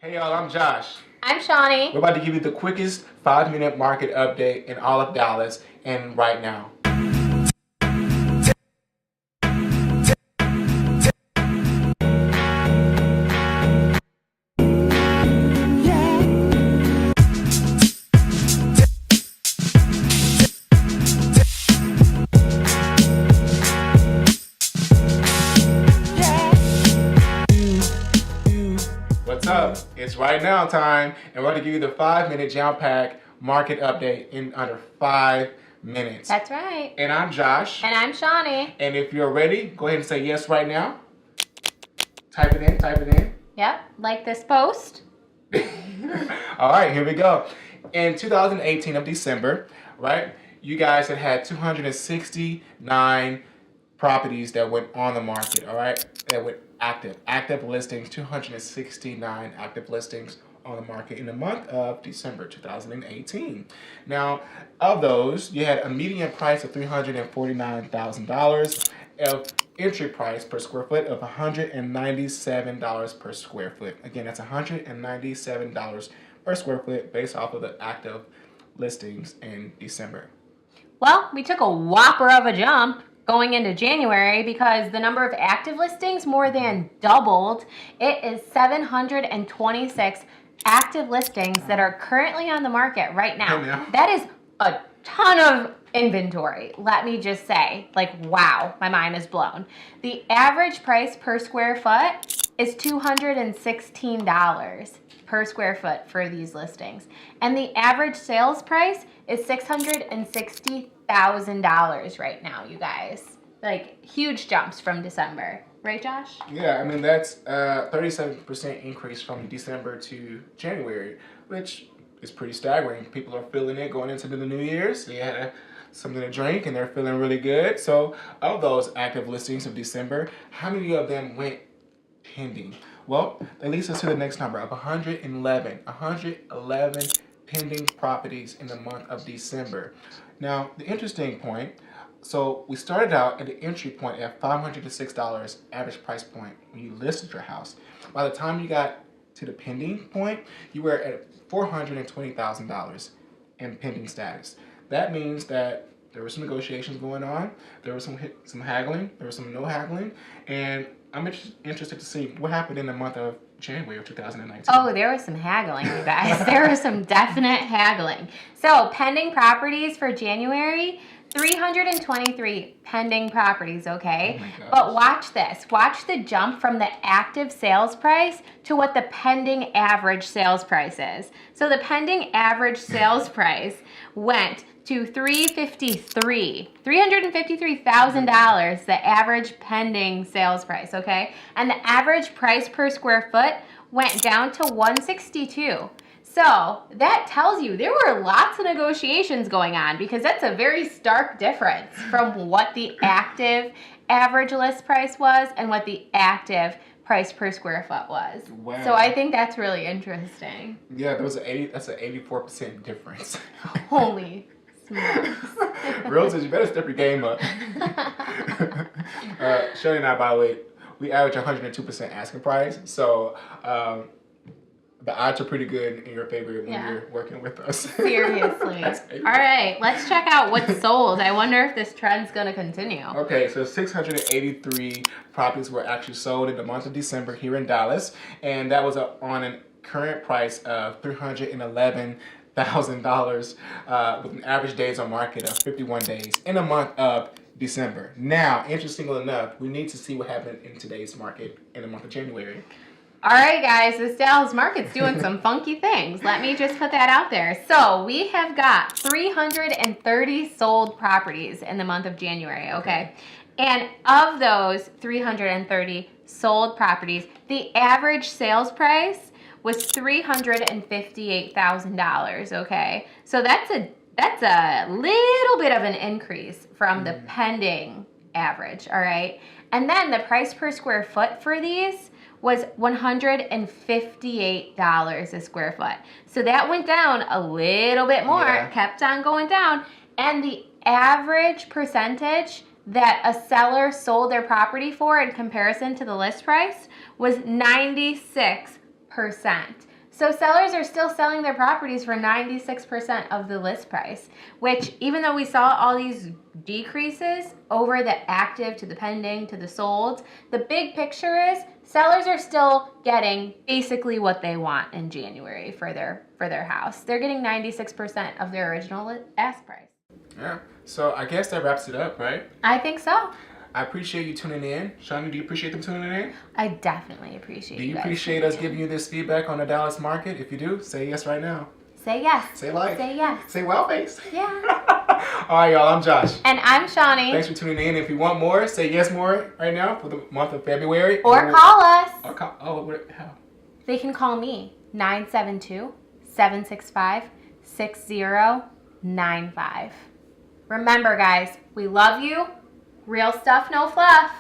Hey y'all, I'm Josh. I'm Shawnee. We're about to give you the quickest 5-minute market update in all of Dallas and right now. What's up? It's right now time, and we're going to give you the 5-minute jam pack market update in under 5 minutes. That's right. And I'm Josh. And I'm Shawnee. And if you're ready, go ahead and say yes right now. Type it in. Yep, like this post. All right, here we go. In 2018 of December, right, you guys had 269 properties that went on the market, all right, that went active listings, 269 active listings on the market in the month of December 2018. Now, of those, you had a median price of $349,000, an entry price per square foot of $197 per square foot. Again, that's $197 per square foot based off of the active listings in December. Well, we took a whopper of a jump going into January because the number of active listings more than doubled. It is 726 active listings that are currently on the market right now. That is a ton of inventory. Let me just say, like, wow, my mind is blown. The average price per square foot is $216 per square foot for these listings. And the average sales price is $660,000 right now, you guys. Like, huge jumps from December. Right, Josh? Yeah, I mean, that's a 37% increase from December to January, which is pretty staggering. People are feeling it going into the new year, so you had something to drink and they're feeling really good. So of those active listings of December, how many of them went pending? Well, that leads us to the next number of 111 pending properties in the month of December. Now, the interesting point, so we started out at the entry point at $506 average price point when you listed your house. By the time you got to the pending point, you were at $420,000 in pending status. That means that there were some negotiations going on, there was some haggling, there was some no haggling, and I'm interested to see what happened in the month of January of 2019. Oh, there was some haggling, you guys. There was some definite haggling. So, pending properties for January, 323 pending properties, okay? Oh my gosh. But watch this. Watch the jump from the active sales price to what the pending average sales price is. So the pending average sales price went to $353,000, the average pending sales price, okay? And the average price per square foot went down to $162. So that tells you there were lots of negotiations going on because that's a very stark difference from what the active average list price was and what the active price per square foot was. Wow. So I think that's really interesting. Yeah, that's an 84% difference. Holy smokes. Roses, you better step your game up. Shirley and I, by the way, we average 102% asking price. So the odds are pretty good in your favor when you're working with us. Seriously. All right, let's check out what's sold. I wonder if this trend's going to continue. Okay, so 683 properties were actually sold in the month of December here in Dallas, and that was on a current price of $311,000 with an average days on market of 51 days in the month of December. Now, interestingly enough, we need to see what happened in today's market in the month of January. All right, guys, this Dallas market's doing some funky things. Let me just put that out there. So we have got 330 sold properties in the month of January, okay? And of those 330 sold properties, the average sales price was $358,000, okay? So that's a little bit of an increase from the pending average, all right? And then the price per square foot for these was $158 a square foot. So that went down a little bit more, kept on going down, and the average percentage that a seller sold their property for in comparison to the list price was 96%. So sellers are still selling their properties for 96% of the list price, which even though we saw all these decreases over the active to the pending to the sold, the big picture is sellers are still getting basically what they want in January for their house. They're getting 96% of their original ask price. Yeah. So I guess that wraps it up, right? I think so. I appreciate you tuning in. Shawnee, do you appreciate them tuning in? I definitely appreciate Do you you guys appreciate us giving you this feedback on the Dallas market? If you do, say yes right now. Say yes. Say like. Say yes. Say well face. Yeah. All right, y'all. I'm Josh. And I'm Shawnee. Thanks for tuning in. If you want more, say yes more right now for the month of February. Or call us. How? They can call me 972-765-6095. Remember, guys, we love you. Real stuff, no fluff.